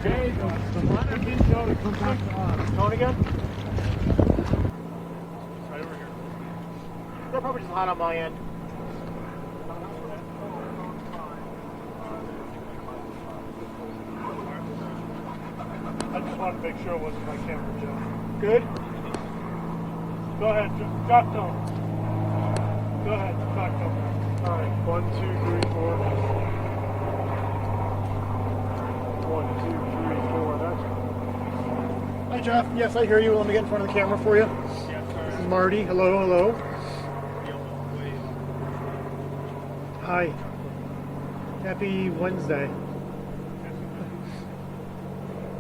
Tone again? Right over here. They're probably just hot on my end. I just wanted to make sure it wasn't my camera, Joe. Good? Go ahead, drop tone. Go ahead, drop tone. Alright, 1, 2, 3, 4. 1, 2, 3, 4. That's. Hi, Jeff. Yes, I hear you. Let me get in front of the camera for you. Yes, sir. This is Marty. Hello, hello. Hi. Happy Wednesday.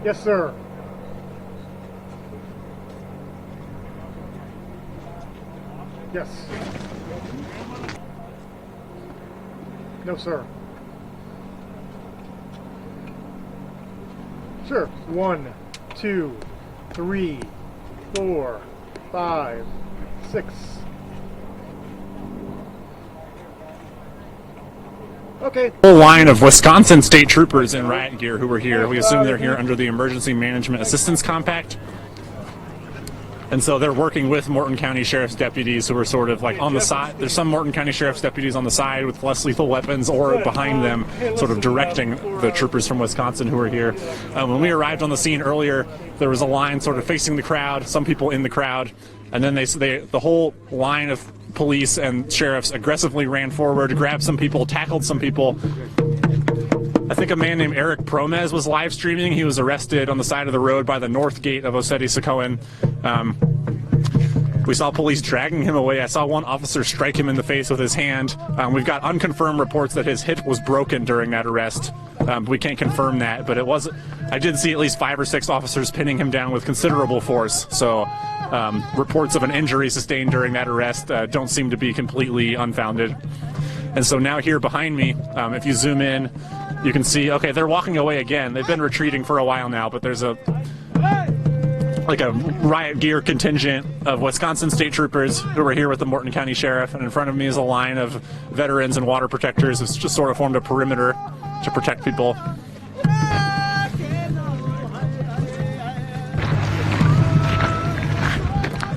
Yes, sir. Yes. No, sir. Sure. 1, 2, 3, 4, 5, 6. Okay. Whole line of Wisconsin state troopers in riot gear who were here. We assume they're here under the Emergency Management Assistance Compact. And so they're working with Morton County Sheriff's deputies who are sort of like on the side. There's some Morton County Sheriff's deputies on the side with less lethal weapons or behind them sort of directing the troopers from Wisconsin who are here. When we arrived on the scene earlier, there was a line sort of facing the crowd, some people in the crowd, and then the whole line of police and sheriffs aggressively ran forward, grabbed some people, tackled some people. I think a man named Eric Promez was live streaming. He was arrested on the side of the road by the north gate of Oseti-Sacoan. We saw police dragging him away. I saw one officer strike him in the face with his hand. We've got unconfirmed reports that his hip was broken during that arrest. We can't confirm that, but I did see at least 5 or 6 officers pinning him down with considerable force. So reports of an injury sustained during that arrest don't seem to be completely unfounded. And so now here behind me, if you zoom in, you can see, okay, they're walking away again. They've been retreating for a while now, but there's a riot gear contingent of Wisconsin state troopers who are here with the Morton County Sheriff, and in front of me is a line of veterans and water protectors. It's just sort of formed a perimeter to protect people.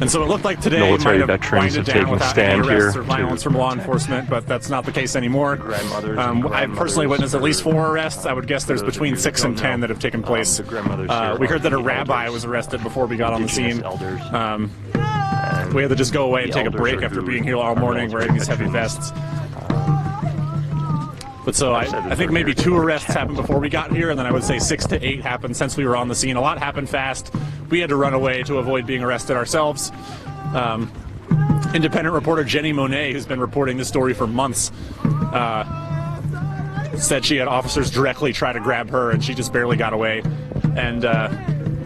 And so it looked like today military might have veterans have taken a stand any arrests here or violence from law enforcement, but that's not the case anymore. I've personally witnessed at least 4 arrests. I would guess there's between 6 and 10 that have taken place. We heard that a rabbi was arrested before we got on the scene. We had to just go away and take a break after being here all morning wearing these heavy vests. But so I think maybe 2 arrests happened before we got here, and then I would say 6 to 8 happened since we were on the scene. A lot happened fast. We had to run away to avoid being arrested ourselves. Independent reporter Jenny Monet, who's been reporting this story for months, said she had officers directly try to grab her, and she just barely got away. And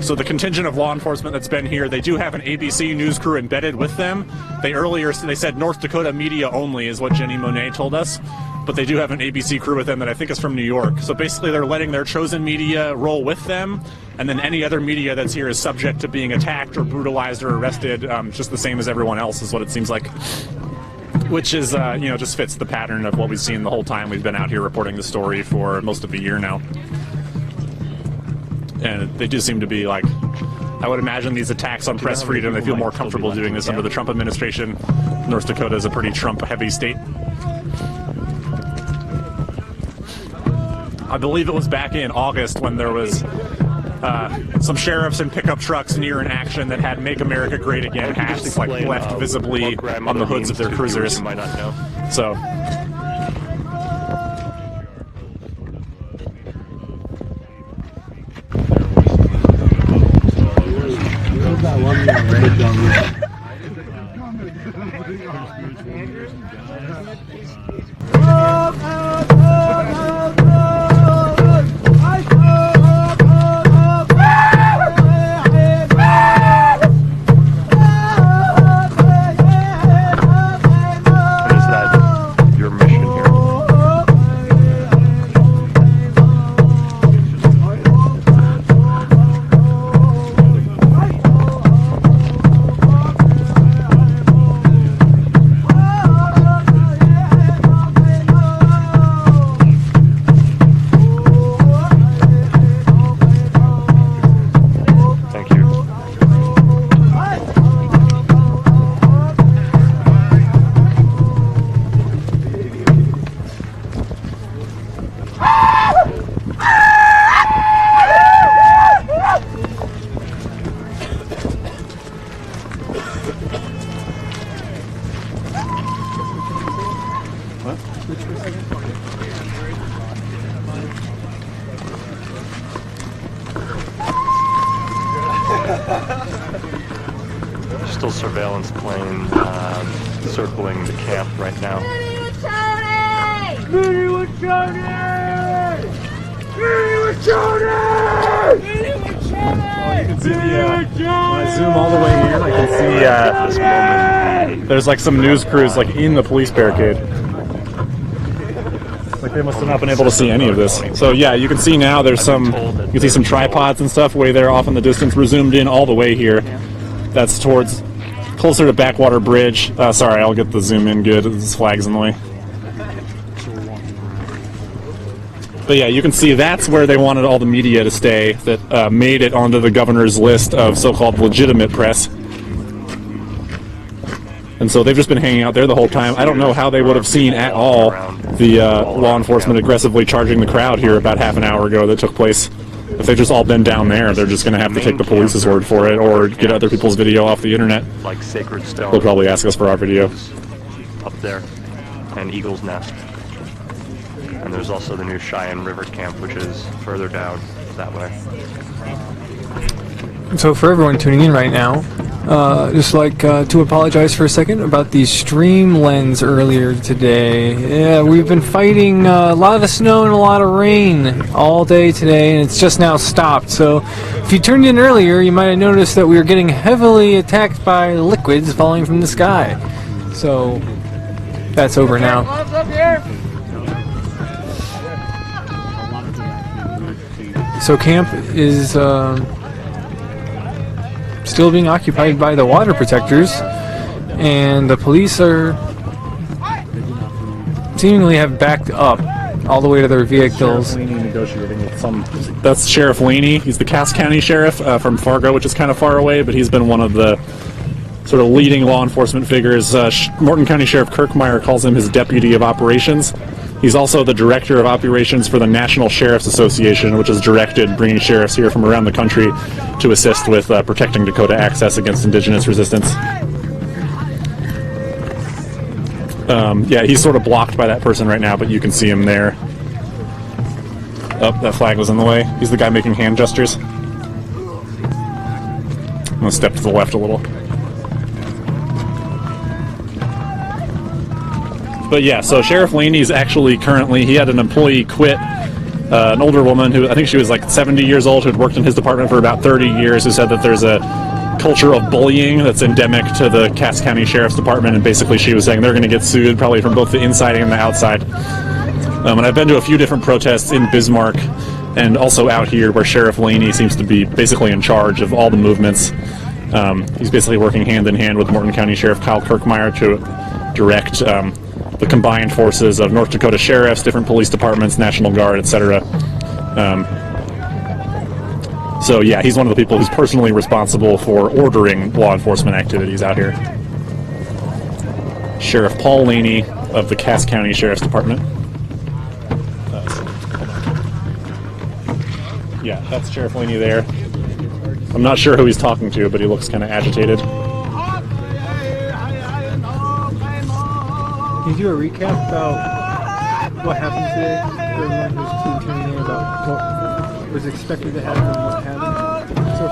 so the contingent of law enforcement that's been here, they do have an ABC News crew embedded with them. They said North Dakota media only is what Jenny Monet told us. But they do have an ABC crew with them that I think is from New York. So basically they're letting their chosen media roll with them, and then any other media that's here is subject to being attacked or brutalized or arrested, just the same as everyone else is what it seems like. Which is, just fits the pattern of what we've seen the whole time we've been out here reporting the story for most of a year now. And they do seem to be like, I would imagine these attacks on press freedom, they feel more comfortable doing this under the Trump administration. North Dakota is a pretty Trump-heavy state. I believe it was back in August when there was some sheriffs in pickup trucks near an action that had "Make America Great Again" hats like left visibly on the hoods of their cruisers. So. Still surveillance plane circling the camp right now. When I zoom all the way in, I can see This moment. there's like some news crews like in the police barricade. Like they must have not been able to see any of this. So yeah, you can see now there's some, you can see some tripods and stuff way there off in the distance. We're zoomed in all the way here. That's towards, closer to Backwater Bridge. Sorry, I'll get the zoom in good. This flag's in the way. But yeah, you can see that's where they wanted all the media to stay that made it onto the governor's list of so-called legitimate press. And so they've just been hanging out there the whole time. I don't know how they would have seen at all the law enforcement aggressively charging the crowd here about half an hour ago that took place. If they've just all been down there, they're just going to have to take the police's word for it or get other people's video off the internet. Like Sacred Stone. They'll probably ask us for our video. Up there. And Eagle's Nest. And there's also the new Cheyenne River Camp, which is further down that way. So for everyone tuning in right now, just like to apologize for a second about the stream lens earlier today. Yeah, we've been fighting a lot of snow and a lot of rain all day today, and it's just now stopped. So if you tuned in earlier, you might have noticed that we were getting heavily attacked by liquids falling from the sky. So that's over now. So camp is still being occupied by the water protectors, and the police are seemingly have backed up all the way to their vehicles. Negotiating with that's Sheriff Laney. He's the Cass County Sheriff from Fargo, which is kind of far away, but he's been one of the sort of leading law enforcement figures. Morton County Sheriff Kirkmeyer calls him his deputy of operations. He's also the director of operations for the National Sheriff's Association, which has directed bringing sheriffs here from around the country to assist with protecting Dakota access against indigenous resistance. Yeah, he's sort of blocked by that person right now, but you can see him there. Oh, that flag was in the way. He's the guy making hand gestures. I'm going to step to the left a little. But yeah, so Sheriff Laney's actually currently, he had an employee quit, an older woman who, I think she was like 70 years old, who had worked in his department for about 30 years, who said that there's a culture of bullying that's endemic to the Cass County Sheriff's Department, and basically she was saying they're going to get sued probably from both the inside and the outside. And I've been to a few different protests in Bismarck and also out here where Sheriff Laney seems to be basically in charge of all the movements. He's basically working hand in hand with Morton County Sheriff Kyle Kirkmeyer to direct the combined forces of North Dakota sheriffs, different police departments, National Guard, etc. So yeah, he's one of the people who's personally responsible for ordering law enforcement activities out here. Sheriff Paul Laney of the Cass County Sheriff's Department. Yeah, that's Sheriff Laney there. I'm not sure who he's talking to, but he looks kind of agitated. Can you do a recap about what happened today? For everyone who's tuning in about what was expected to happen and what happened so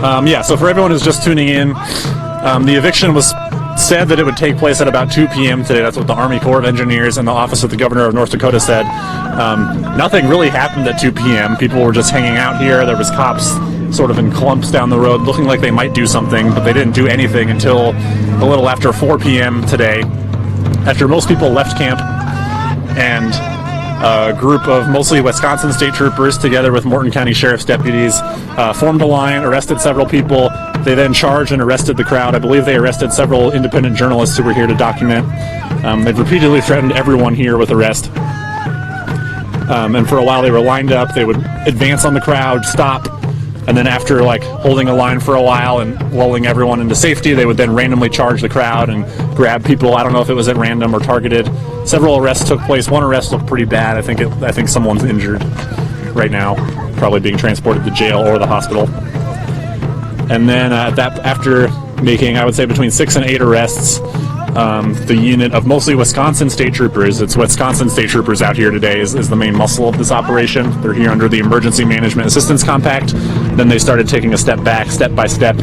far? Yeah, so for everyone who's just tuning in, the eviction was said that it would take place at about 2 p.m. today. That's what the Army Corps of Engineers and the Office of the Governor of North Dakota said. Nothing really happened at 2 p.m. People were just hanging out here. There was cops sort of in clumps down the road looking like they might do something, but they didn't do anything until a little after 4 p.m. today, after most people left camp, and a group of mostly Wisconsin state troopers together with Morton County Sheriff's deputies formed a line, arrested several people. They then charged and arrested the crowd. I believe they arrested several independent journalists who were here to document. They've repeatedly threatened everyone here with arrest. And for a while they were lined up. They would advance on the crowd, stop, and then after like holding a line for a while and lulling everyone into safety, they would then randomly charge the crowd and grab people. I don't know if it was at random or targeted. Several arrests took place. One arrest looked pretty bad. I think someone's injured right now, probably being transported to jail or the hospital. And then after making, I would say, between 6 and 8 arrests, The unit of mostly Wisconsin state troopers. It's Wisconsin state troopers out here today is the main muscle of this operation. They're here under the Emergency Management Assistance Compact. Then they started taking a step back, step by step,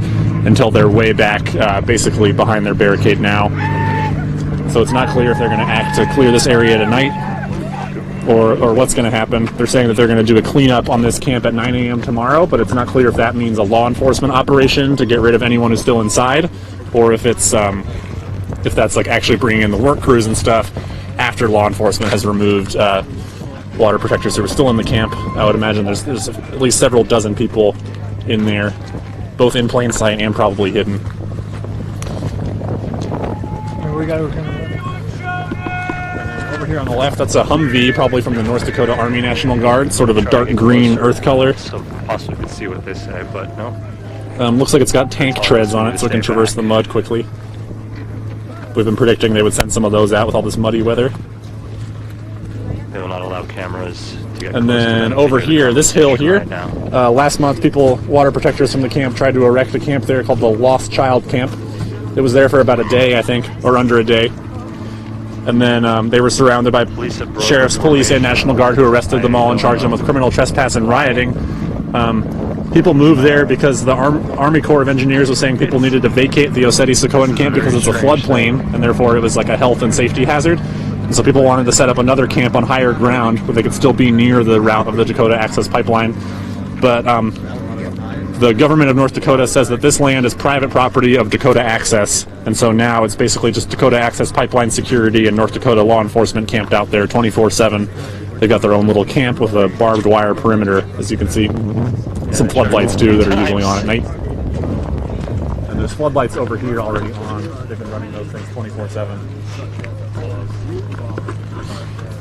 until they're way back, basically behind their barricade now. So it's not clear if they're going to act to clear this area tonight or what's going to happen. They're saying that they're going to do a cleanup on this camp at 9 a.m. tomorrow, but it's not clear if that means a law enforcement operation to get rid of anyone who's still inside, or if it's if that's like actually bringing in the work crews and stuff after law enforcement has removed water protectors who are still in the camp. I would imagine there's at least several dozen people in there, both in plain sight and probably hidden. We got over here on the left, that's a Humvee, probably from the North Dakota Army National Guard, sort of a dark green earth color. So possibly could see what they say, but no. Looks like it's got tank treads on it, so it can traverse the mud quickly. We've been predicting they would send some of those out with all this muddy weather. They will not allow cameras to get And close to then them over here, this hill here, right now. last month water protectors from the camp tried to erect a camp there called the Lost Child Camp. It was there for about a day, I think, or under a day. And then they were surrounded by sheriff's, police, and National Guard who arrested them all and charged them with criminal trespass and rioting. People moved there because the Army Corps of Engineers was saying people needed to vacate the Oseti-Sokoan camp because it's a floodplain, and therefore it was like a health and safety hazard. And so people wanted to set up another camp on higher ground where they could still be near the route of the Dakota Access Pipeline. But the government of North Dakota says that this land is private property of Dakota Access, and so now it's basically just Dakota Access Pipeline security and North Dakota law enforcement camped out there 24/7. They've got their own little camp with a barbed wire perimeter, as you can see. Some floodlights too that are usually on at night. And there's floodlights over here already on. They've been running those things 24/7.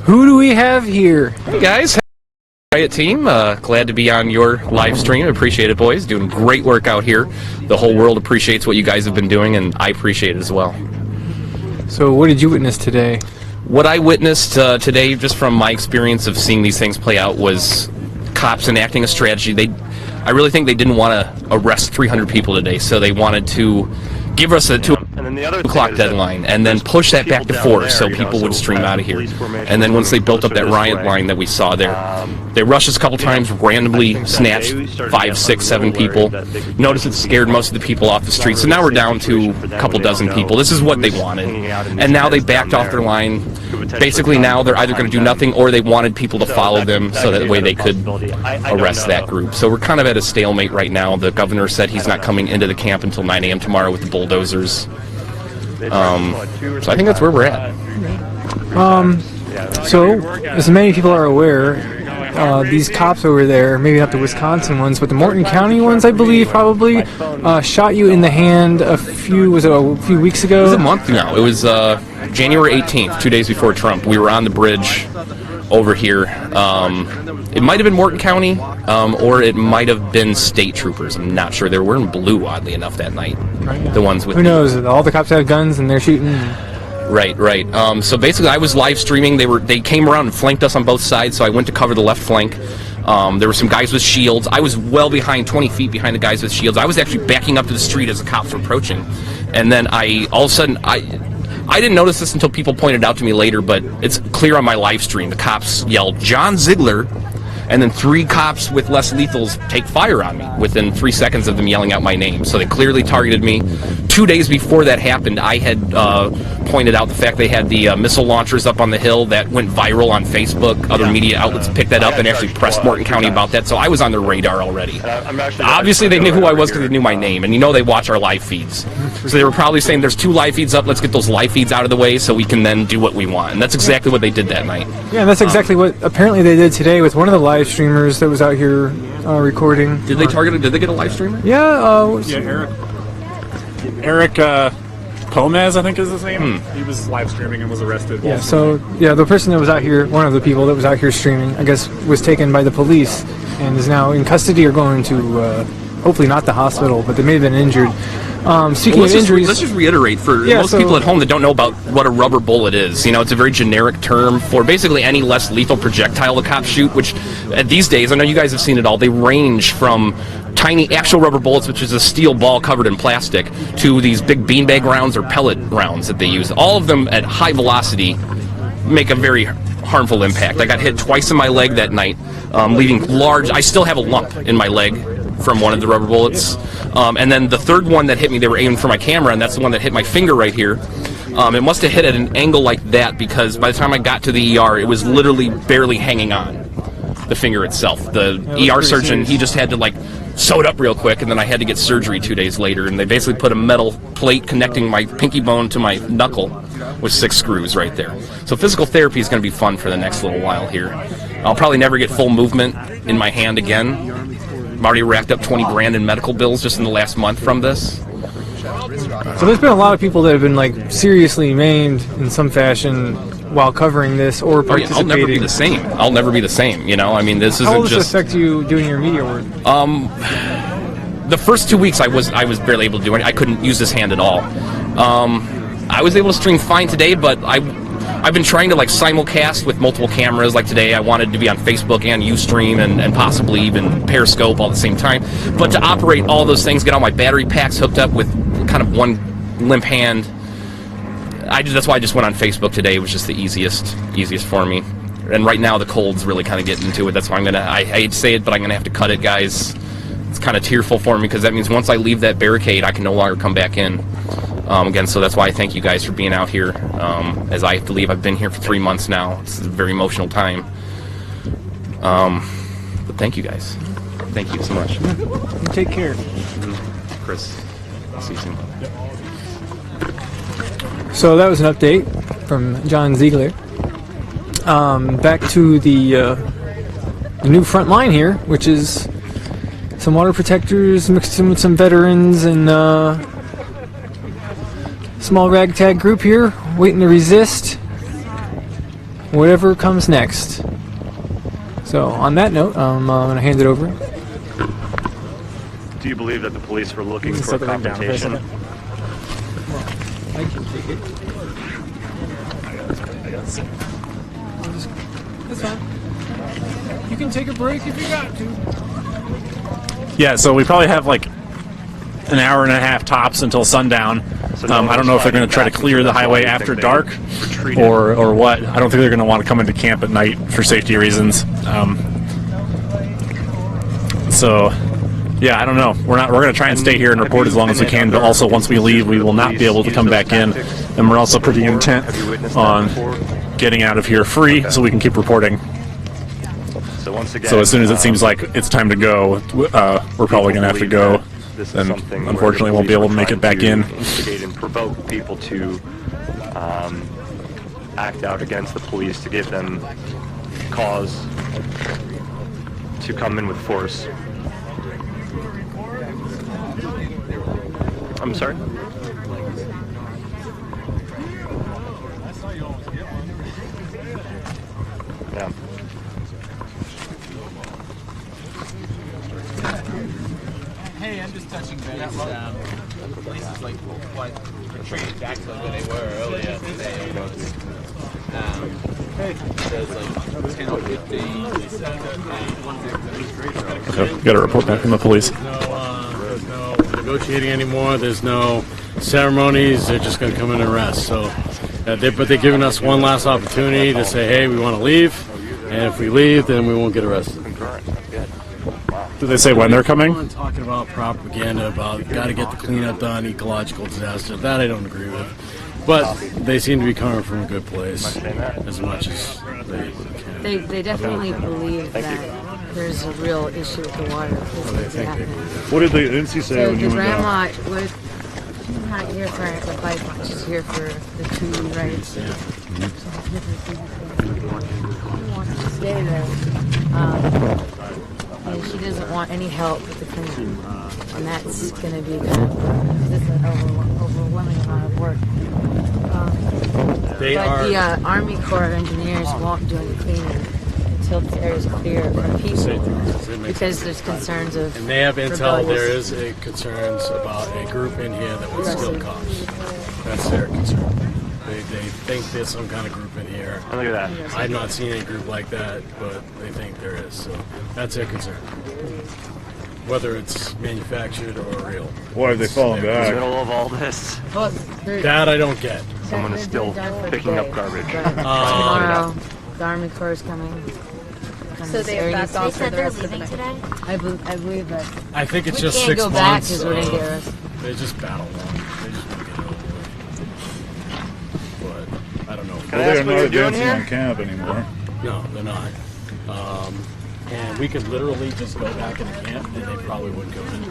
Who do we have here? Hey guys, Riot team, glad to be on your live stream. Appreciate it, boys. Doing great work out here. The whole world appreciates what you guys have been doing, and I appreciate it as well. So what did you witness today? What I witnessed today, just from my experience of seeing these things play out, was cops enacting a strategy. I really think they didn't want to arrest 300 people today, so they wanted to give us a 2 o'clock deadline and then push that back to 4 so people would stream out of here. And then once they built up that riot line that we saw there, they rushed us a couple times, randomly snatched 5, 6, 7 people. Notice it scared most of the people off the street. So now we're down to a couple dozen people. This is what they wanted. And now they backed off their line. Basically now they're either going to do nothing or they wanted people to follow them so that way they could arrest that group. So we're kind of at a stalemate right now. The governor said he's not coming into the camp until 9 a.m. tomorrow with the bulldozers. So I think that's where we're at. So, as many people are aware, these cops over there, maybe not the Wisconsin ones, but the Morton County ones, I believe, probably, shot you in the hand a few weeks ago? It was a month now. It was January 18th, 2 days before Trump. We were on the bridge over here. It might have been Morton County, or it might have been state troopers. I'm not sure. They were wearing blue, oddly enough, that night. Right, yeah. The ones with who knows? All the cops have guns and they're shooting. Right. So basically, I was live streaming. They came around and flanked us on both sides, so I went to cover the left flank. There were some guys with shields. I was well behind, 20 feet behind the guys with shields. I was actually backing up to the street as the cops were approaching, and then all of a sudden I didn't notice this until people pointed out to me later, but it's clear on my live stream. The cops yelled, "John Ziegler," and then 3 cops with less lethals take fire on me within 3 seconds of them yelling out my name. So they clearly targeted me. 2 days before that happened, I had pointed out the fact they had the missile launchers up on the hill that went viral on Facebook. Other media outlets picked that up and actually pressed Morton County about that, so I was on their radar already. Obviously, they knew who I was because they knew my name, and you know they watch our live feeds. So they were probably saying, there's 2 live feeds up, let's get those live feeds out of the way so we can then do what we want. And that's exactly what they did that night. Yeah, that's exactly what apparently they did today with one of the live streamers that was out here recording. Did they get a live streamer? Yeah, Eric Pomez, I think is his name. He was live streaming and was arrested. Yeah, so, the person that was out here, one of the people that was out here streaming, I guess, was taken by the police and is now in custody or going to, hopefully not the hospital, but they may have been injured. Speaking Let's of injuries, just reiterate for Yeah, most so- people at home that don't know about what a rubber bullet is. You know, it's a very generic term for basically any less lethal projectile the cops shoot, which these days, I know you guys have seen it all, they range from tiny actual rubber bullets, which is a steel ball covered in plastic, to these big beanbag rounds or pellet rounds that they use. All of them at high velocity make a very harmful impact. I got hit twice in my leg that night, leaving large... I still have a lump in my leg from one of the rubber bullets. And then the third one that hit me, they were aiming for my camera, and that's the one that hit my finger right here. It must have hit at an angle like that, because by the time I got to the ER, it was literally barely hanging on, the finger itself. The ER surgeon, he just had to, like, sew it up real quick, and then I had to get surgery 2 days later, and they basically put a metal plate connecting my pinky bone to my knuckle with 6 screws right there. So physical therapy is going to be fun for the next little while here. I'll probably never get full movement in my hand again. I've already racked up 20 grand in medical bills just in the last month from this. so there's been a lot of people that have been like seriously maimed in some fashion while covering this or Oh, yeah, participating. I'll never be the same. I'll never be the same, you know? I mean, this How will isn't this just... affect you doing your media work? The first 2 weeks I was barely able to do it. I couldn't use this hand at all. I was able to stream fine today, but I've been trying to like simulcast with multiple cameras. Like today, I wanted to be on Facebook and Ustream and possibly even Periscope all at the same time. But to operate all those things, get all my battery packs hooked up with kind of one limp hand, that's why I just went on Facebook today. It was just the easiest for me. And right now, the cold's really kind of getting into it. That's why I hate to say it, but I'm gonna have to cut it, guys. It's kind of tearful for me because that means once I leave that barricade, I can no longer come back in. Again, so that's why I thank you guys for being out here. As I have to leave, I've been here for 3 months now. It's a very emotional time. But thank you guys. Thank you so much. You take care. Chris, I'll see you soon. So that was an update from John Ziegler. Back to the new front line here, which is some water protectors mixed in with some veterans and small ragtag group here, waiting to resist whatever comes next. So on that note, I'm going to hand it over. Do you believe that the police were looking for a confrontation? I can take it. That's fine. You can take a break if you got to. Yeah, so we probably have like an hour and a half tops until sundown. So I don't know if they're going to try to clear the highway after dark or what. I don't think they're going to want to come into camp at night for safety reasons. So, yeah, I don't know. We're going to try and stay here and report as long as we can, but also once we leave, we will not be able to come back in. And we're also pretty intent on getting out of here free so we can keep reporting. So as soon as it seems like it's time to go, we're probably going to have to go. And unfortunately won't be able to make it back in. Instigate and provoke people to act out against the police, to give them cause to come in with force. I'm sorry? Yeah. Hey, I'm just touching base. The place is like quite retreated back to where they were earlier today. There's like 10 or 15. So, got a report back from the police. There's no negotiating anymore. There's no ceremonies. They're just going to come in and arrest. So, but they're giving us one last opportunity to say, hey, we want to leave. And if we leave, then we won't get arrested. Did they say when they're coming? Talking about propaganda, about got to get the cleanup done, ecological disaster. That I don't agree with. But they seem to be coming from a good place as much as they can. They definitely believe that there's a real issue with the water. What did the NC say So when you the went down? grandma was not here for the bike watch, she's here for the 2 rides. She wants to stay there. And she doesn't want any help with the cleanup. And that's going to be kind of an overwhelming amount of work. But the Army Corps of Engineers won't do any cleaning until this area is clear from people, Safety reasons, it makes because there's concerns of. And they have intel. rebellious- There is concerns about a group in here that would steal cops. That's their concern. They think there's some kind of group in here. Oh, look at that. I've not seen any group like that, but they think there is. So that's their concern. Whether it's manufactured or real. Why are they falling In the back? middle of all this, Well, they're- That I don't get. someone is still they're done for picking the up day, garbage. but tomorrow, the Army Corps is coming. So they backed off for the rest of the night. today? I believe that. I think it's We just can't 6 go back months. 'cause we're gonna get arrested. They just battle on. They just want to get it over with. But I don't know. Can I Well, ask they're what you're not doing advancing here? on camp anymore. No, they're not. And we could literally just go back into camp, and they probably wouldn't go in.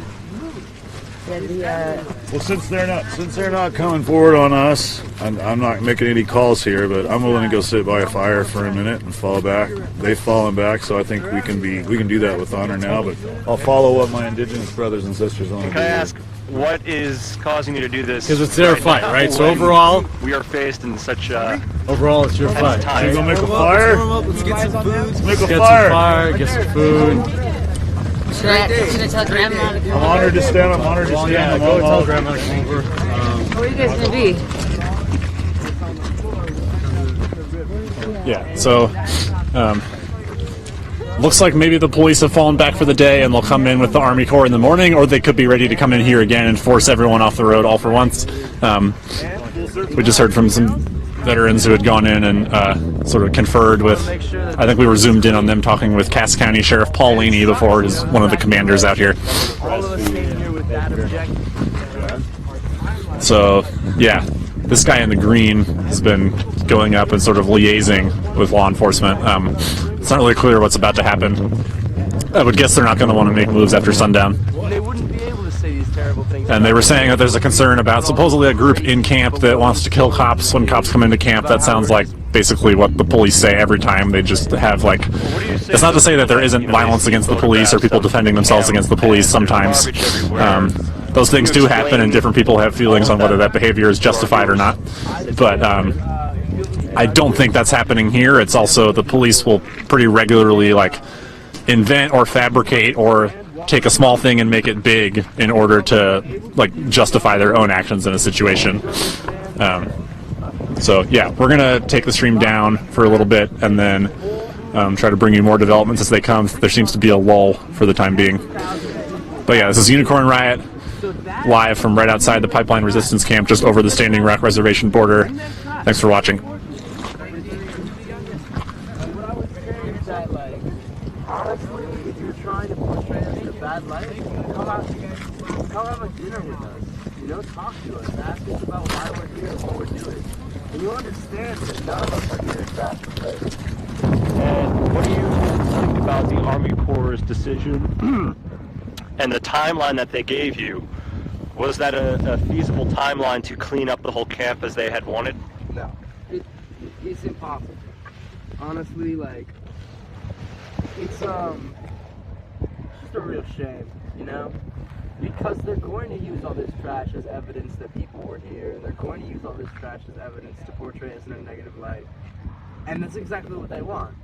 Yeah, Well, since they're not coming forward on us, I'm not making any calls here, but I'm willing to go sit by a fire for a minute and fall back. They've fallen back, so I think we can do that with honor now. But I'll follow what my indigenous brothers and sisters want to do. Can I ask, what is causing you to do this? Because it's their right fight, now right? So when overall, we are faced in such overall, it's your fight. time. You gonna make a fire? Let's get some food. Make a Get some fire. fire, get some food. should I tell Grandma to come? I'm honored to stand. I'm honored to Well, stand. yeah, I'm go all- tell Grandma to come over. Where are you guys gonna be? Yeah, so looks like maybe the police have fallen back for the day and they'll come in with the Army Corps in the morning, or they could be ready to come in here again and force everyone off the road all for once. We just heard from some veterans who had gone in and sort of conferred with, I think we were zoomed in on them talking with Cass County Sheriff Paul Laney before, who's one of the commanders out here. All of us came here with that objective. So, yeah, this guy in the green has been going up and sort of liaising with law enforcement. It's not really clear what's about to happen. I would guess they're not going to want to make moves after sundown. They wouldn't be able to say these terrible things. And they were saying that there's a concern about supposedly a group in camp that wants to kill cops when cops come into camp. That sounds like basically what the police say every time. They just have like, it's not to say that there isn't violence against the police or people defending themselves against the police sometimes. Those things do happen, and different people have feelings on whether that behavior is justified or not. But I don't think that's happening here. It's also the police will pretty regularly like invent or fabricate or take a small thing and make it big in order to like justify their own actions in a situation. So yeah, we're gonna take the stream down for a little bit and then try to bring you more developments as they come. There seems to be a lull for the time being. But yeah, this is Unicorn Riot, live from right outside the Pipeline Resistance Camp, just over the Standing Rock Reservation border. Thanks for watching. Honestly, if you're trying to portray us in a bad light, come have a dinner with us. You know, talk to us, ask us about why we're here and what we're doing. And you'll understand that none of us are here exactly. And what do you think about the Army Corps' decision and the timeline that they gave you? Was that a feasible timeline to clean up the whole camp as they had wanted? No, it's impossible. Honestly, like, it's just a real shame, you know? Because they're going to use all this trash as evidence that people were here, and they're going to use all this trash as evidence to portray us in a negative light. And that's exactly what they want.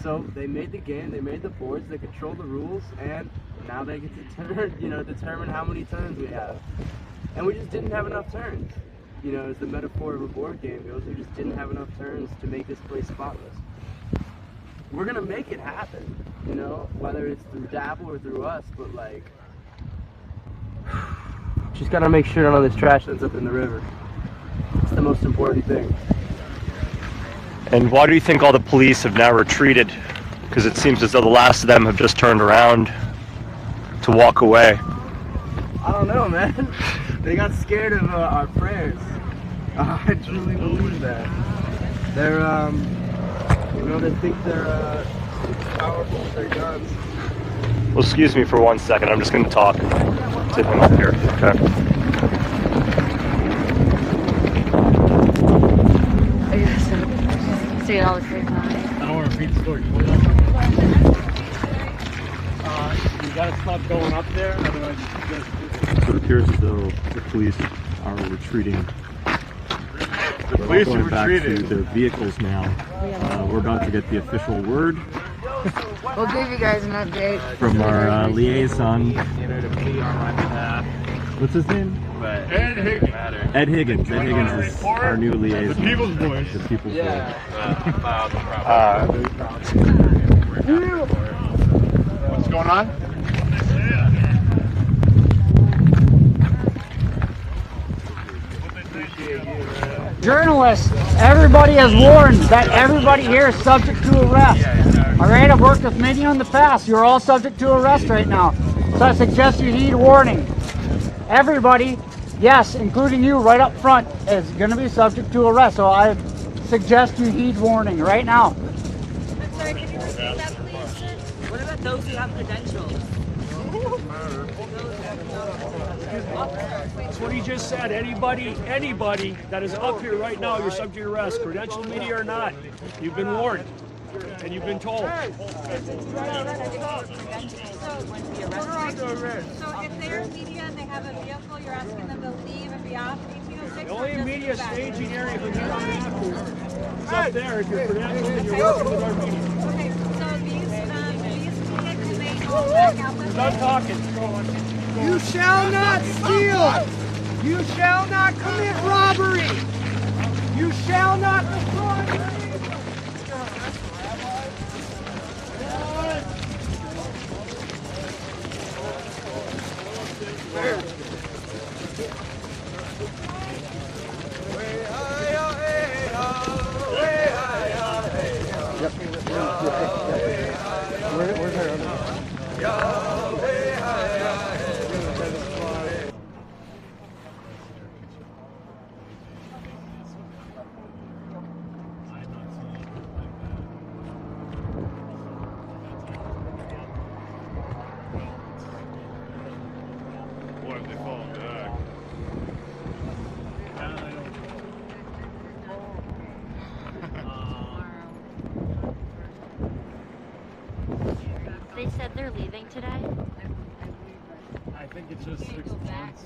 So they made the game, they made the boards, they control the rules, and now they get to determine how many turns we have. And we just didn't have enough turns. You know, as the metaphor of a board game goes, we just didn't have enough turns to make this place spotless. We're gonna make it happen, you know, whether it's through Dapl or through us, but like, just gotta make sure none of this trash ends up in the river. It's the most important thing. And why do you think all the police have now retreated? Because it seems as though the last of them have just turned around to walk away. I don't know, man. They got scared of our prayers. I truly believe that. They're, they think they're powerful with their guns. Well, excuse me for 1 second. I'm just going to talk to him up here. Okay. I guess say it all the same time. I don't want to repeat the story. You gotta stop going up there, otherwise So it appears as though the police are retreating. The police Going have back to retreated. their vehicles now. We're about to get the official word We'll give you guys an update. From our liaison. What's his name? Ed Higgins. Ed Higgins. Ed Higgins is our new liaison. The people's voice. The people's voice. What's going on? Journalists, everybody has warned that everybody here is subject to arrest. Alright, I've worked with many in the past. You're all subject to arrest right now. So I suggest you heed warning. Everybody, yes, including you right up front, is going to be subject to arrest. So I suggest you heed warning right now. I'm sorry, can you repeat that, please, sir? What about those who have credentials? That's what he just said. Anybody that is up here right now, you're subject to arrest. Credential media or not. You've been warned. And you've been told. So if they're media and they have a vehicle, you're asking them to leave and be off 1806? The only media staging area for here on is up there if you're credentialed and you're working with our media. Okay, so these media, can they go back out this Stop way? talking. You shall not steal. You shall not commit robbery. You shall not destroy. Boy, if they fall back. They said they're leaving today? I think it's just 6 months.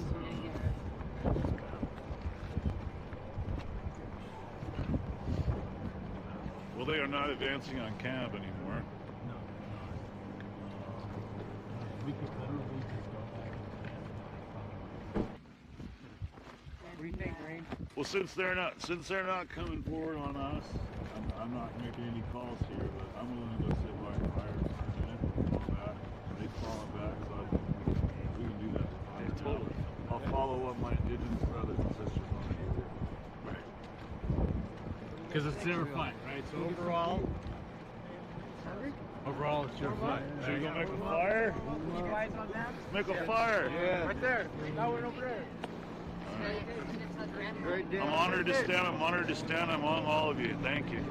Well, they are not advancing on camp anymore. We could literally just go back. What do you think, Rain? Well, since they're not coming forward on us, I'm not making any calls here, but I'm willing to go sit by the fire for a minute and fall back. They fall back, so I think we can do that. Totally. I'll follow what my indigenous brothers and sisters want to do. Right. Because it's their fight, right? So overall, it's your fight. Should we go make a fire? Make a fire. Yeah. Right there. That one over there. Right there. I'm honored to stand. I'm honored to stand among all of you. Thank you.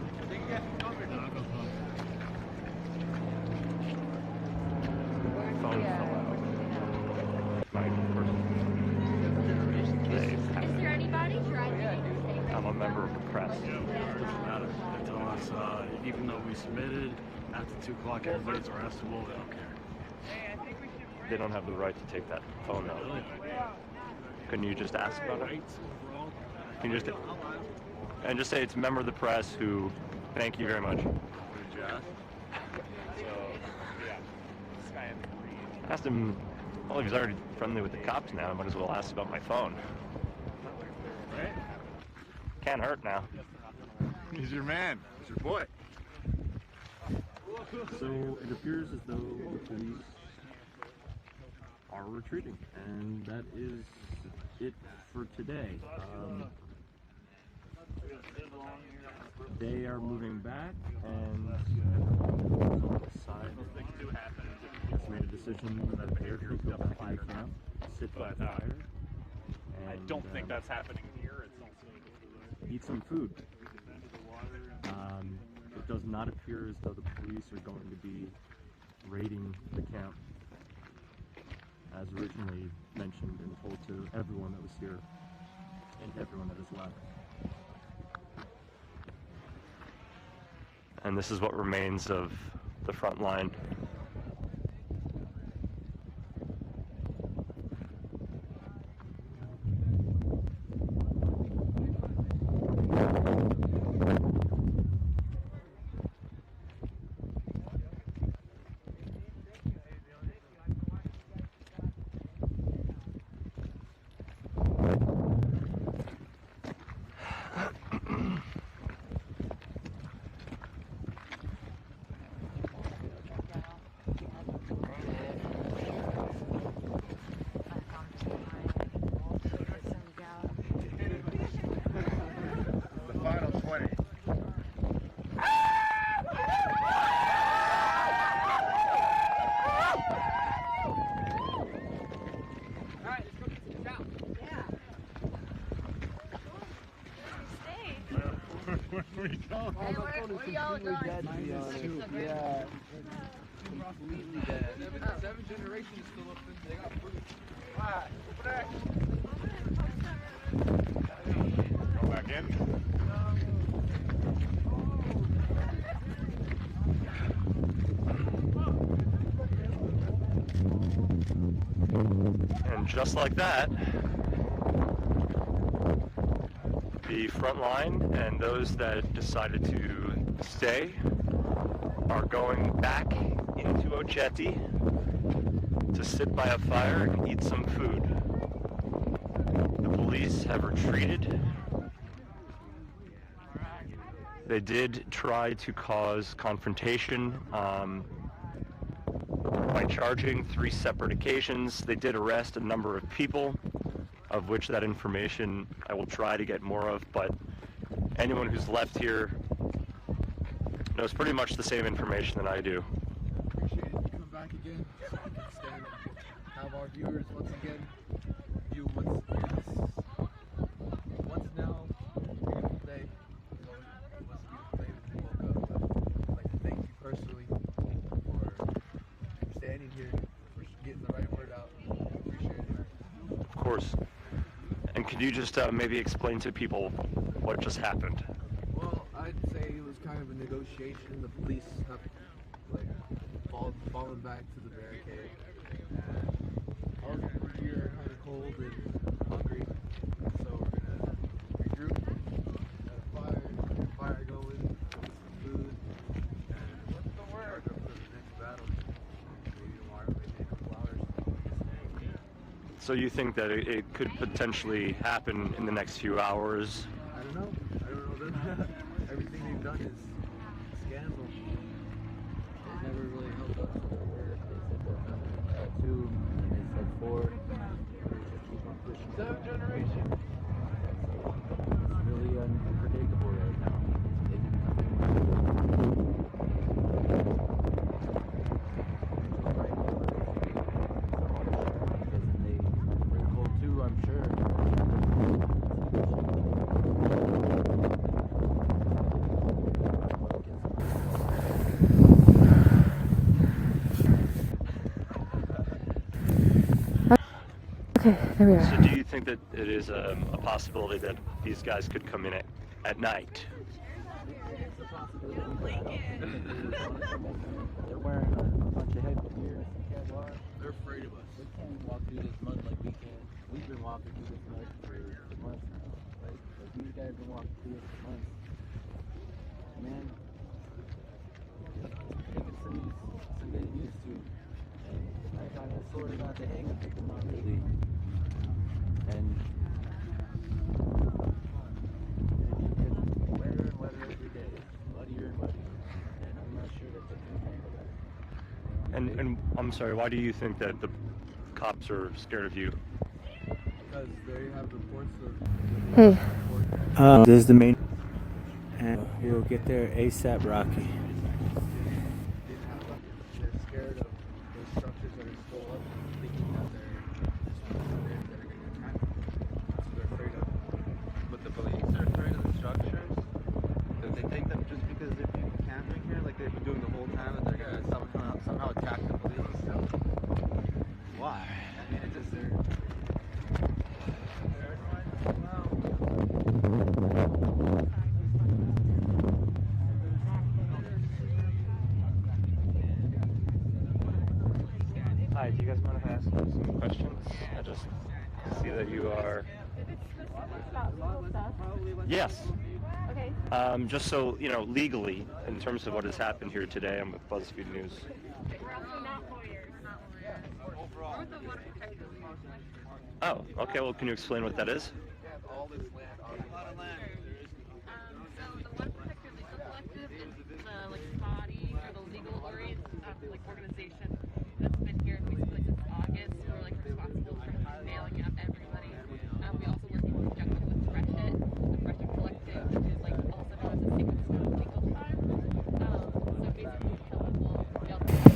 Is there anybody driving? I'm a member of the press. Doesn't matter. They tell us, even though we submitted, after 2 o'clock everybody's arrestable, they don't care. They don't have the right to take that phone out. Couldn't you just ask about it? Rights overall? Can you just and just say it's a member of the press who, thank you very much. Asked him, well, if he's already friendly with the cops now, I might as well ask about my phone. Right? Can't hurt now. He's your man. He's your boy. So it appears as though the police are retreating, and that is it for today. They are moving back, and on the side made a decision that they're going to go back to the camp, sit by the fire, and I don't think that's happening here. It's also eat some food. It does not appear as though the police are going to be raiding the camp as originally mentioned and told to everyone that was here and everyone that has left. And this is what remains of the front line. we go. Hey, we're y'all done. Yeah. Completely dead. Seven generations still up there. They got food. Go back in. And just like that, the front line and those that decided to stay are going back into Ochetti to sit by a fire and eat some food. The police have retreated. They did try to cause confrontation by charging 3 separate occasions. They did arrest a number of people, of which that information I will try to get more of, but anyone who's left here knows pretty much the same information that I do. Appreciate it. You come back again. So we can stand and have our viewers once again view what's now a beautiful day. It was a beautiful day when we woke up. But I'd like to thank you personally for standing here, for getting the right word out. Appreciate it. Of course. And could you just maybe explain to people what just happened? Well, I'd say it was kind of a negotiation. The police have fallen back to the barricade. And all of us here are kind of cold and hungry, so we're gonna regroup, got a fire going, get some food, and what's the word for the next battle? Maybe tomorrow, maybe in a couple hours. So you think that it could potentially happen in the next few hours? I don't know. Everything they've done is a scandal. They never really helped us with our work. They said 2, and they said 4. They keep on pushing. 7 generations. It's really unpredictable right now. They can come in right and they were cold too, I'm sure. Okay, there we are. So do you think that it is a possibility that these guys could come in at night? It's a possibility. They're wearing a bunch of headgear. They're afraid of us. They can't walk through this mud like we can. We've been walking through this mud for months now. Like these guys have been walking through it for months. Man, I think it's some getting used to. I kind of sort of got the hang of it, but not really. And weather and weather every day, muddier and muddier, and I'm not sure that they can handle that. And I'm sorry, why do you think that the cops are scared of you? Because they have reports of... This is the main... And we'll get there ASAP, Rocky. They're scared of those structures that are still up, thinking that they're going to get attacked. That's what they're afraid of. But the police are afraid of the structures? Because they think that just because there are people camping here, like they've been doing the whole time, that they're going to somehow attack the police? Why? I mean, it's just they're... Hi, do you guys mind if I ask you some questions? I just see that you are... Yes. Okay. Just so, you know, legally, in terms of what has happened here today, I'm with BuzzFeed News. We're also not lawyers. We're the water protection. Oh, okay, well, can you explain what that is? So the Water Protector Legal Collective is the body or the legal organization that's been here basically since August. We're responsible for mailing out everybody. We also work in conjunction with the Freshet Collective, which is also known as the Secret School Legal Time. So basically, we help people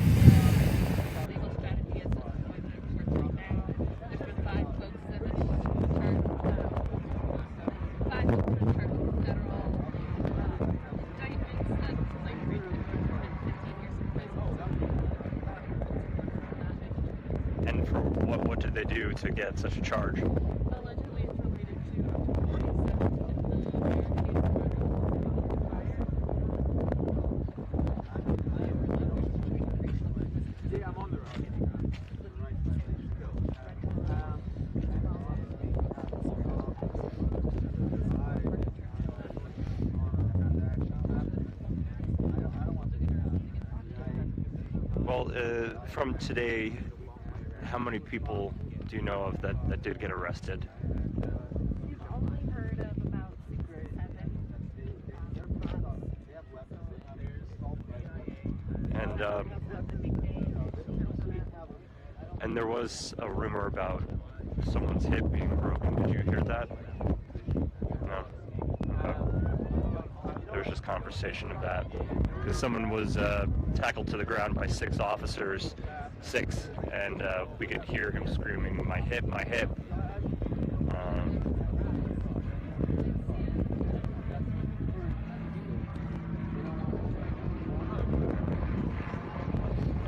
legal strategy as to the point that it works right now. There's been 5 folks that have been charged did they do to get such a charge? Allegedly, it's related Yeah, I'm on the road. Well, from today, how many people do you know of that did get arrested? We've only heard of about 6 or 7. And there was a rumor about someone's hip being broken. Did you hear that? No. There was just conversation of that because someone was tackled to the ground by 6 officers, and we could hear him screaming, "My hip, my hip."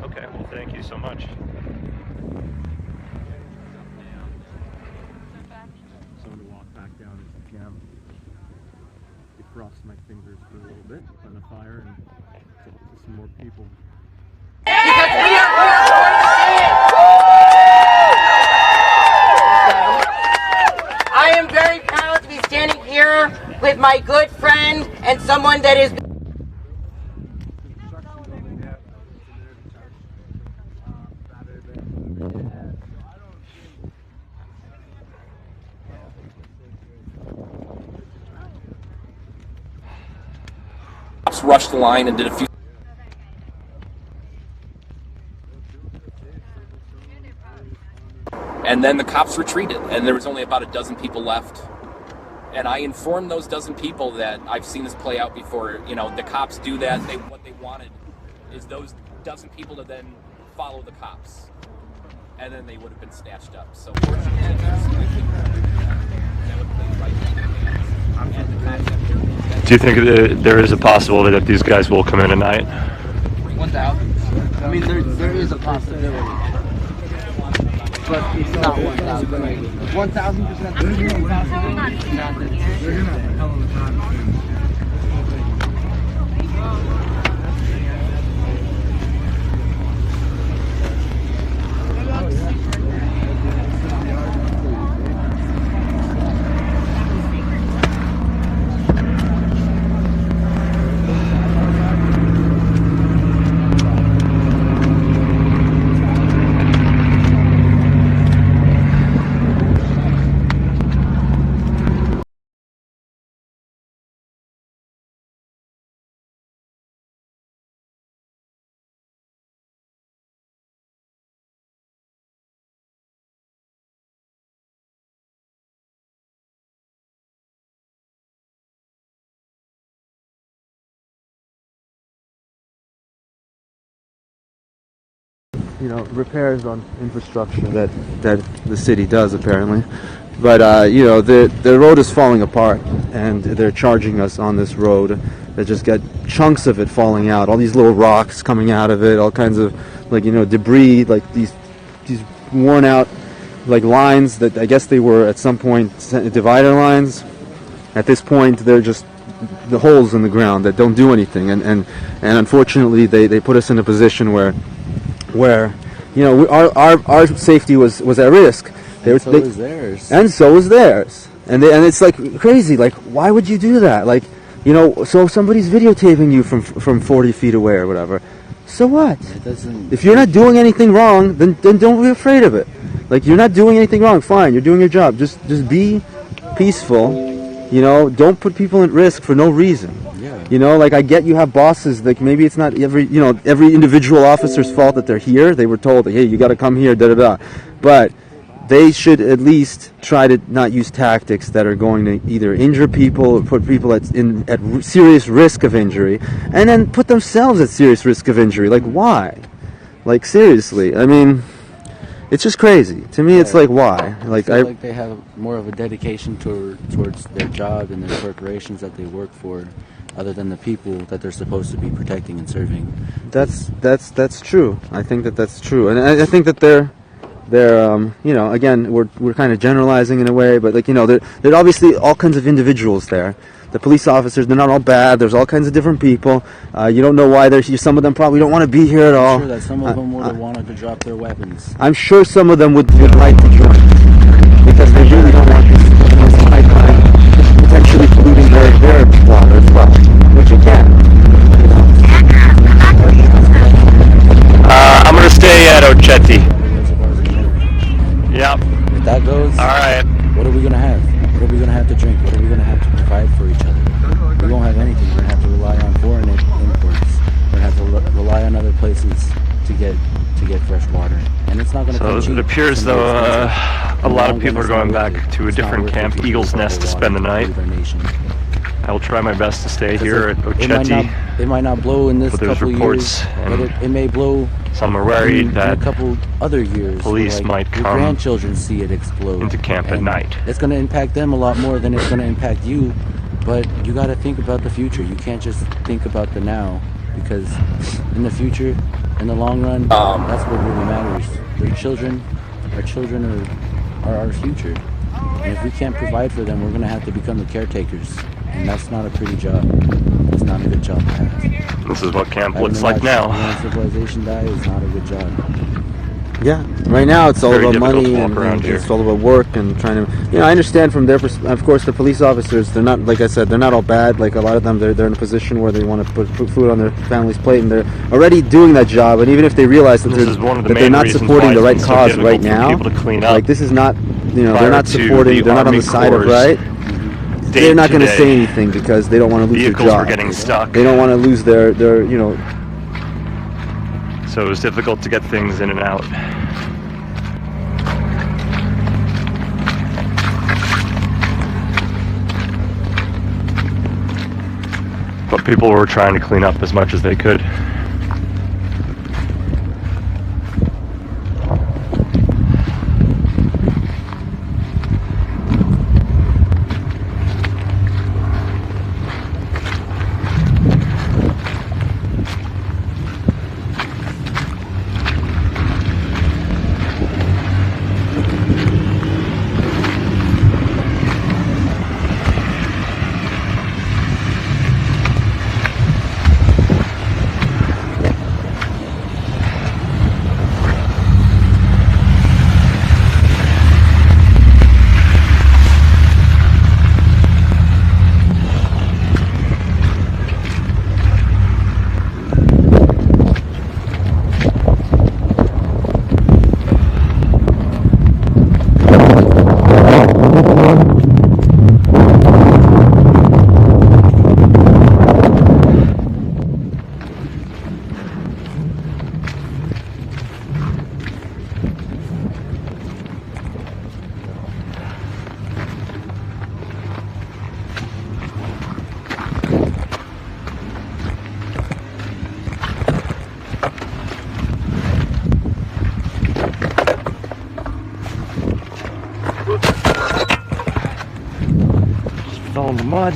Okay, well, thank you so much. So I'm going to walk back down into camp, cross my fingers for a little bit, on a fire, and talk to some more people. I am very proud to be standing here with my good friend and someone that is rushed the line and did a few. And then the cops retreated, and there was only about a dozen people left. And I informed those dozen people that I've seen this play out before. You know, the cops do that. What they wanted is those dozen people to then follow the cops, and then they would have been snatched up. So fortunately, Do you think there is a possibility that these guys will come in tonight? 1,000. I mean, there is a possibility, but it's not 1,000. 1,000%. There's no possibility. Not that they're gonna have a hell of a time. You know, repairs on infrastructure that the city does apparently, but you know, the road is falling apart, and they're charging us on this road. They just got chunks of it falling out, all these little rocks coming out of it, all kinds of, like, you know, debris, like these worn out, like, lines that I guess they were at some point divider lines. At this point, they're just the holes in the ground that don't do anything, and unfortunately they put us in a position where you know, our safety was at risk. So was theirs. And so was theirs. And it's like crazy. Like, why would you do that? Like, you know, so if somebody's videotaping you from 40 feet away or whatever, so what? If you're not doing anything wrong, then don't be afraid of it. Like, you're not doing anything wrong. Fine, you're doing your job. Just be peaceful. You know, don't put people at risk for no reason. Yeah. You know, like, I get you have bosses, like, maybe it's not every individual officer's fault that they're here. They were told, hey, you got to come here, da-da-da. But they should at least try to not use tactics that are going to either injure people or put people at serious risk of injury, and then put themselves at serious risk of injury. Like, why? Like, seriously, I mean, it's just crazy. To me, it's like, why? Like, I feel like they have more of a dedication towards their job and their corporations that they work for, other than the people that they're supposed to be protecting and serving. That's true. I think that's true, and I think that they're you know, again, we're kind of generalizing in a way, but like, you know, there are obviously all kinds of individuals there. The police officers, they're not all bad. There's all kinds of different people. You don't know why they're here. Some of them probably don't want to be here at all. I'm sure that some of them would have wanted to drop their weapons. I'm sure some of them would like to join because they really don't want this pipeline potentially polluting their water as well, which it can. I'm going to stay at Ochetti. Yep. If that goes, all right. What are we going to have? What are we going to have to drink? What are we going to have to provide for each other? We won't have anything. We're going to have to rely on foreign imports. We're going to have to rely on other places to get fresh water. And it's not going to come cheap. So it appears though a lot of people are going back to a different camp, Eagle's Nest, to spend the night. I will try my best to stay here at Ochetti. It might not blow in this but there's couple reports years, and but it may blow. Some are worried that in a couple other years, police like might your come grandchildren see it explode into camp at night. It's going to impact them a lot more than it's going to impact you. But you got to think about the future. You can't just think about the now, because in the future, in the long run, that's what really matters. Our children are our future. And if we can't provide for them, we're going to have to become the caretakers. And that's not a pretty job. It's not a good job to have. This is what camp looks like now. When civilization dies is not a good job. Yeah, right now it's all Very about money difficult to walk around and it's all about work and trying to. You know, I understand from their perspective. Of course, the police officers, they're not, like I said, they're not all bad. Like a lot of them, they're in a position where they want to put food on their family's plate, and they're already doing that job. And even if they realize that they're not supporting the right cause right now, like this is not, you know, they're not supporting, they're not on the side of right. They're not going to say anything because they don't want to lose their job. Vehicles were getting stuck. They don't want to lose their, you know. So it was difficult to get things in and out. But people were trying to clean up as much as they could. Fell in the mud.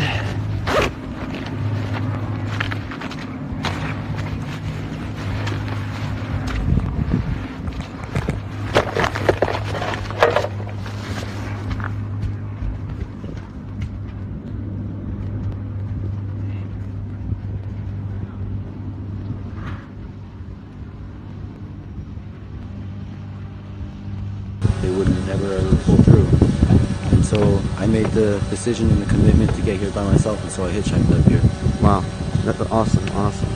They would never ever pull through. And so I made the decision and the commitment to get here by myself, and so I hitchhiked up here. Wow, that's awesome.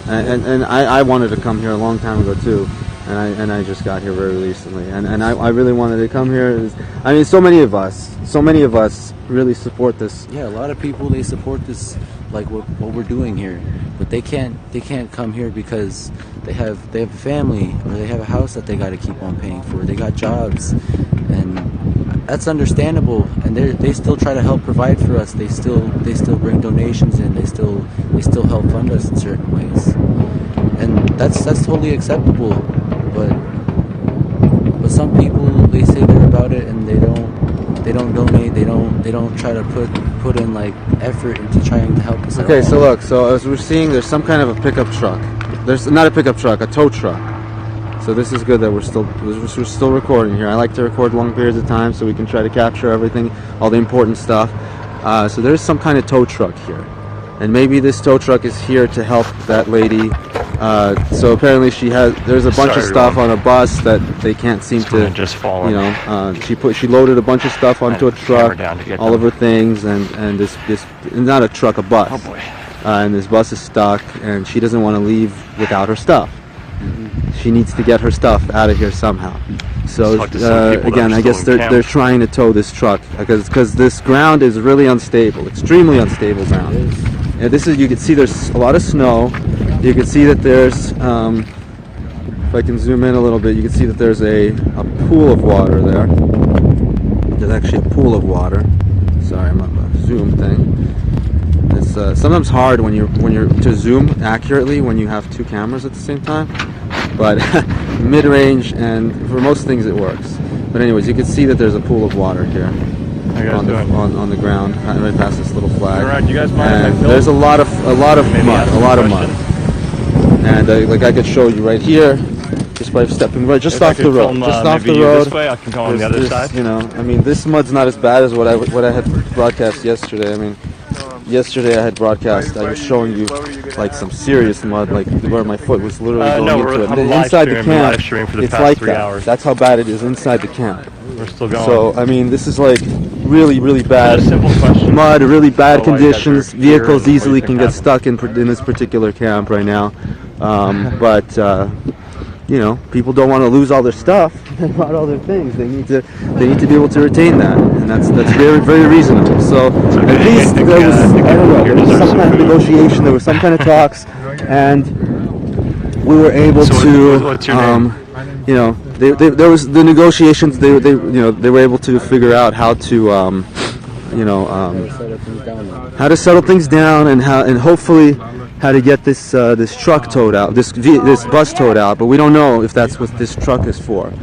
And I wanted to come here a long time ago too, and I just got here very recently, and I really wanted to come here. I mean, so many of us really support this. Yeah, a lot of people, they support this, like what we're doing here, but they can't come here because they have a family, or they have a house that they got to keep on paying for. They got jobs, and that's understandable. And they still try to help provide for us. They still bring donations in. They still help fund us in certain ways, and that's totally acceptable. But some people, they say they're about it and they don't donate. They don't try to put in like effort into trying to help us. Okay, so look, so as we're seeing, there's some kind of a pickup truck. There's not a pickup truck, a tow truck. So this is good that we're still recording here. I like to record long periods of time so we can try to capture everything, all the important stuff. So there's some kind of tow truck here, and maybe this tow truck is here to help that lady. So apparently there's a bunch of stuff on a bus that they can't seem to just fall. You know, she loaded a bunch of stuff onto a truck, all of her things, and this not a truck, a bus. Oh boy. And this bus is stuck, and she doesn't want to leave without her stuff. She needs to get her stuff out of here somehow. So again, I guess they're trying to tow this truck because this ground is really unstable, extremely unstable ground. And you can see there's a lot of snow. You can see that there's, if I can zoom in a little bit, you can see that there's a pool of water there. There's actually a pool of water. Sorry, I'm on the zoom thing. It's sometimes hard when you're to zoom accurately when you have two cameras at the same time, but mid-range and for most things it works. But anyways, you can see that there's a pool of water here on the ground right past this little flag. Alright, you guys mind? And there's a lot of mud, and like I could show you right here, just by stepping right just off the road, off the road. This way, I can go on the other side. You know, I mean, this mud's not as bad as what I had broadcast yesterday. I mean. Yesterday I had broadcast, I was showing you like some serious mud, like where my foot was literally going into it. Inside the camp, it's like that. That's how bad it is inside the camp. We're still going. So, I mean, this is like really, really bad mud, really bad conditions. Vehicles easily can get stuck in this particular camp right now. But you know, people don't want to lose all their stuff. They brought all their things. They need to be able to retain that, and that's very, very reasonable. So at least there was, I don't know, there was some kind of negotiation. There was some kind of talks, and we were able to, what's your name? You know, there was the negotiations. They were able to figure out how to, how to settle things down, and hopefully how to get this truck towed out, this bus towed out, but we don't know if that's what this truck is for.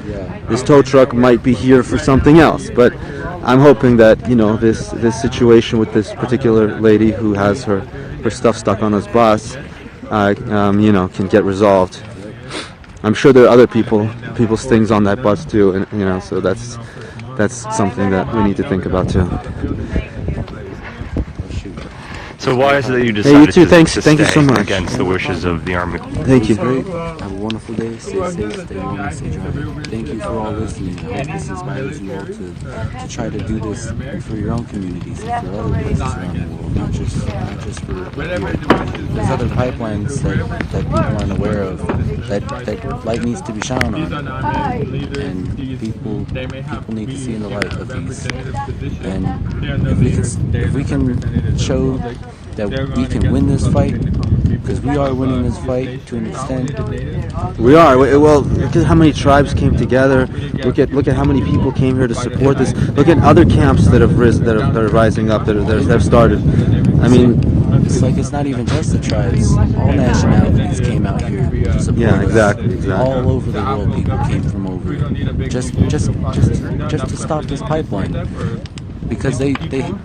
This tow truck might be here for something else, but I'm hoping that, you know, this situation with this particular lady who has her stuff stuck on this bus, you know, can get resolved. I'm sure there are other people's things on that bus too, and you know, so that's something that we need to think about too. So why is it that you decided to Thank you so much. against the wishes of the Army? Thank you. Have a wonderful day. Stay safe, stay warm, stay dry. Thank you for all listening. I hope this inspires you all to try to do this for your own communities and for other places around the world, not just for here. There's other pipelines that people aren't aware of that light needs to be shone on, and people need to see in the light of these. And if we can show that we can win this fight, because we are winning this fight to an extent. We are. Well, look at how many tribes came together. Look at how many people came here to support this. Look at other camps that have are rising up, that have started. I mean, it's not even just the tribes. All nationalities came out here to support us. Exactly. All over the world, people came from over here just to stop this pipeline. Because they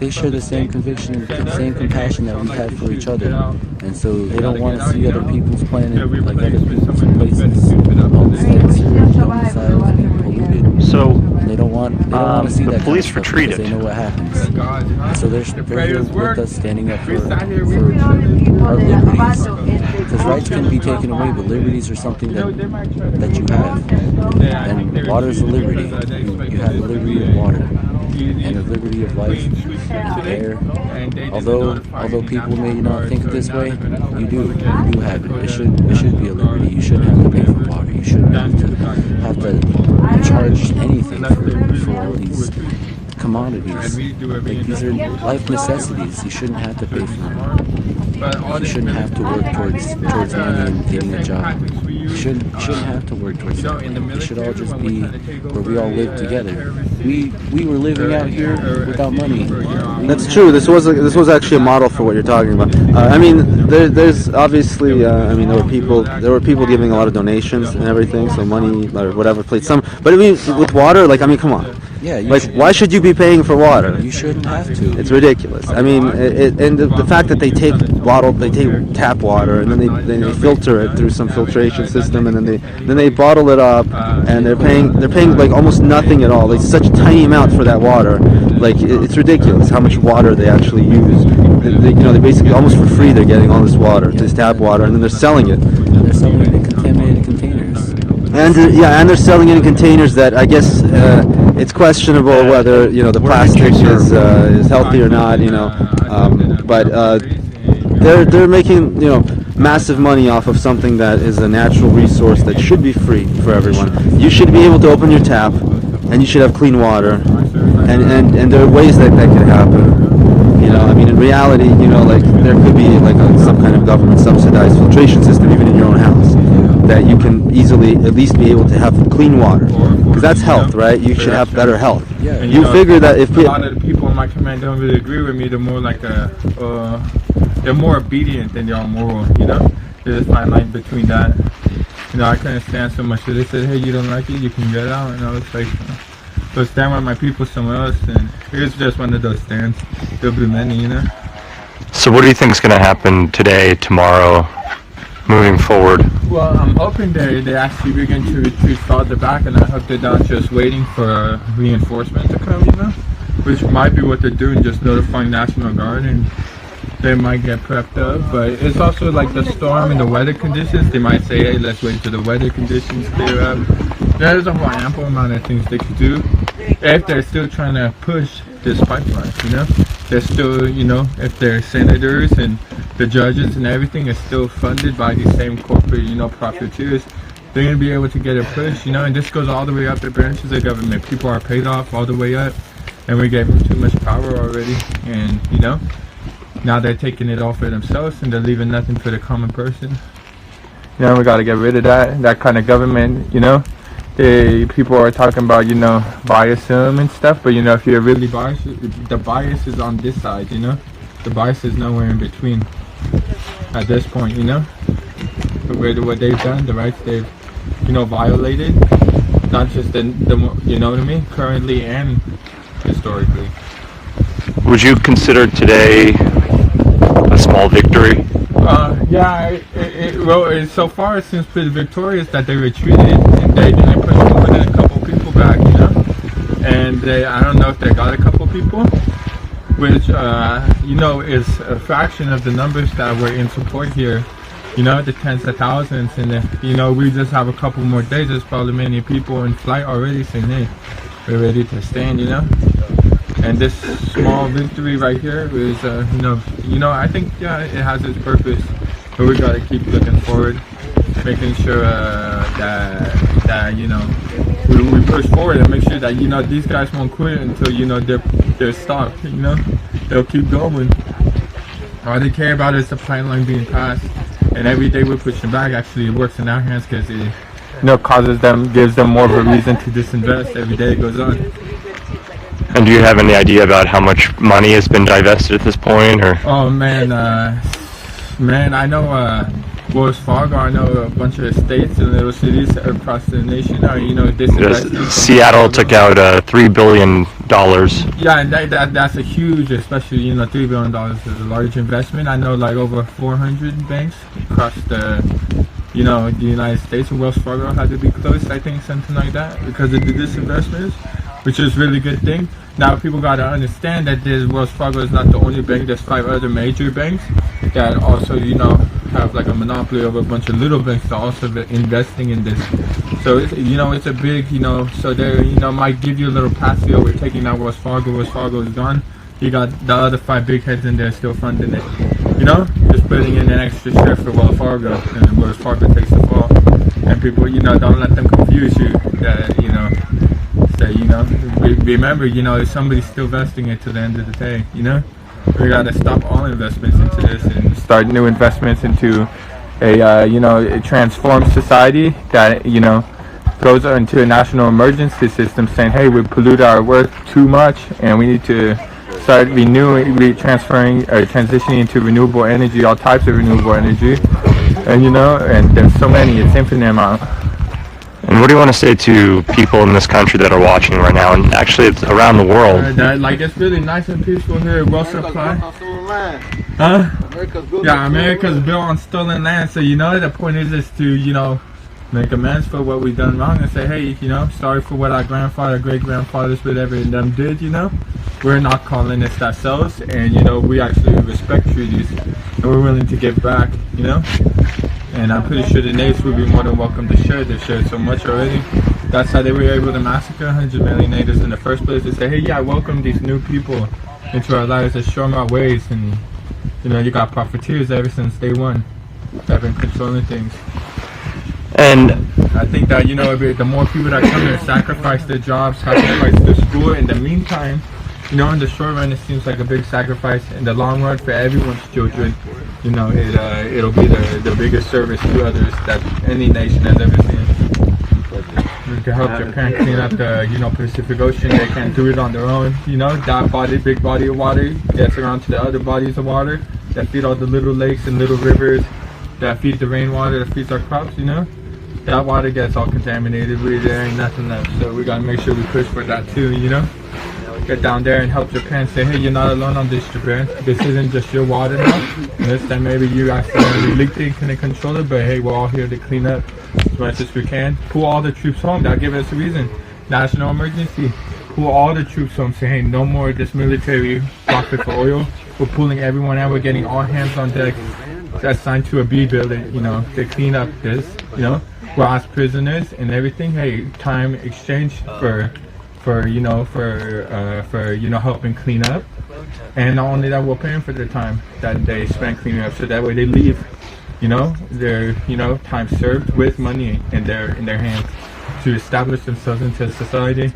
share the same conviction and the same compassion that we have for each other, and so they don't want to see other people's planet, like other people's places, homesteads, domiciles being polluted. So and they don't want to see that. Police kind of stuff retreated. They know what happens. And so they're here with us, standing up for our liberties. Because rights can be taken away, but liberties are something that you have. And water is a liberty. You have the liberty of water and the liberty of life and air. Although people may not think it this way, you do have it. It should be a liberty. You shouldn't have to pay for water. You shouldn't have to charge anything for all these commodities. Like, these are life necessities. You shouldn't have to pay for them. You shouldn't have to work towards money and getting a job. You shouldn't have to work towards that. It should all just be where we all live together. We were living out here without money. That's true. This was actually a model for what you're talking about. I mean, there's obviously, I mean, there were people giving a lot of donations and everything, so money or whatever played some. But I mean, with water, like, I mean, come on. Yeah, like why should you be paying for water? You shouldn't have to. It's ridiculous. I mean, and the fact that they take tap water and then they filter it through some filtration system, and then they bottle it up, and they're paying like almost nothing at all. Like such a tiny amount for that water. Like it's ridiculous how much water they actually use. They basically almost for free they're getting all this water, this tap water, and then they're selling it. And they're selling it in contaminated containers. And they're selling it in containers that I guess it's questionable whether the plastic is healthy or not. But they're making massive money off of something that is a natural resource that should be free for everyone. You should be able to open your tap, and you should have clean water. And there are ways that could happen. I mean, in reality, like there could be like some kind of government subsidized filtration system even in your own house that you can easily at least be able to have clean water, because that's health, right? You should have better health. Yeah, you figure that if a lot of the people in my command don't really agree with me, they're more like they're more obedient than they are moral. There's a fine line between that. I couldn't stand so much. So they said, hey, you don't like it, you can get out, and I was like, go stand with my people somewhere else, and here's just one of those stands. There'll be many, So what do you think is going to happen today, tomorrow, moving forward? Well, I'm hoping they actually begin to retreat farther back, and I hope they're not just waiting for reinforcement to come, which might be what they're doing, just notifying National Guard, and they might get prepped up. But it's also like the storm and the weather conditions. They might say, hey, let's wait till the weather conditions clear up. There's a whole ample amount of things they could do if they're still trying to push this pipeline, They're still, if their senators and the judges and everything is still funded by these same corporate, profiteers, they're going to be able to get a push, and this goes all the way up the branches of government. People are paid off all the way up, and we gave them too much power already, and, now they're taking it all for themselves, and they're leaving nothing for the common person. We got to get rid of that kind of government, people are talking about, bias them and stuff, but, if you're really biased, the bias is on this side, The bias is nowhere in between at this point, But what they've done, the rights they've, violated, not just currently and historically. Would you consider today a small victory? Well, so far it seems pretty victorious that they retreated and they didn't push more than a couple people back, And I don't know if they got a couple people, which, is a fraction of the numbers that were in support here, the tens of thousands. And, we just have a couple more days. There's probably many people in flight already saying, hey, we're ready to stand, And this small victory right here is, I think, it has its purpose, but we got to keep looking forward, making sure that we push forward and make sure that these guys won't quit until they're stopped. They'll keep going. All they care about is the pipeline being passed, and every day we're pushing back. Actually, it works in our hands because it gives them more of a reason to disinvest. Every day it goes on. And do you have any idea about how much money has been divested at this point, or? Oh man, I know Wells Fargo. I know a bunch of states and little cities across the nation are, disinvesting. Seattle took out $3 billion. Yeah, and that's a huge, especially $3 billion is a large investment. I know like over 400 banks across the United States, and Wells Fargo had to be closed, I think, something like that, because of the disinvestments, which is a really good thing. Now people got to understand that Wells Fargo is not the only bank. There's 5 other major banks that also, have like a monopoly over a bunch of little banks that are also investing in this. So it's, it's a big, so they, might give you a little pass deal. We're taking out Wells Fargo. Wells Fargo is gone. You got the other 5 big heads in there still funding it. Just putting in an extra share for Wells Fargo, and Wells Fargo takes the fall. And people, don't let them confuse you. That remember, if somebody's still investing it to the end of the day, we gotta stop all investments into this and start new investments into a transformed society that goes into a national emergency system, saying, hey, we pollute our earth too much, and we need to start transitioning into renewable energy, all types of renewable energy, and and there's so many, it's infinite amount. And what do you want to say to people in this country that are watching right now, and actually it's around the world? Like, it's really nice and peaceful here, well supplied. Huh? Yeah, America's built on stolen land, so you know the point is to, you know, make amends for what we've done wrong and say, hey, you know, sorry for what our grandfather, great-grandfathers, whatever them did, you know. We're not colonists ourselves, and, you know, we actually respect treaties, and we're willing to give back, you know. And I'm pretty sure the natives would be more than welcome to share. They've shared so much already. That's how they were able to massacre 100 million natives in the first place. They say, hey, yeah, welcome these new people into our lives and show them our ways. And, you know, you got profiteers ever since day one that have been controlling things. And I think that, you know, the more people that come here sacrifice their jobs, sacrifice their school, in the meantime, you know, in the short run, it seems like a big sacrifice. In the long run, for everyone's children, you know, it'll be the biggest service to others that any nation has ever seen. We can help Japan clean up the, you know, Pacific Ocean. They can't do it on their own. You know, that big body of water gets around to the other bodies of water that feed all the little lakes and little rivers, that feed the rainwater, that feeds our crops, you know. That water gets all contaminated. There ain't nothing left. So we gotta make sure we push for that too, you know. Get down there and help Japan. Say, hey, you're not alone on this, Japan. This isn't just your water now. This time maybe you accidentally leaked it and couldn't control it, but hey, we're all here to clean up as much as we can. Pull all the troops home. That'll give us a reason. National emergency. Pull all the troops home. Say, hey, no more of this military profit for oil. We're pulling everyone out. We're getting all hands on deck. That's signed to a B building, you know, to clean up this, you know. We're as prisoners and everything. Hey, time exchange for you know, for you know, helping clean up. And not only that, we're paying for the time that they spend cleaning up, so that way they leave, you know, their, you know, time served with money in their hands to establish themselves into society.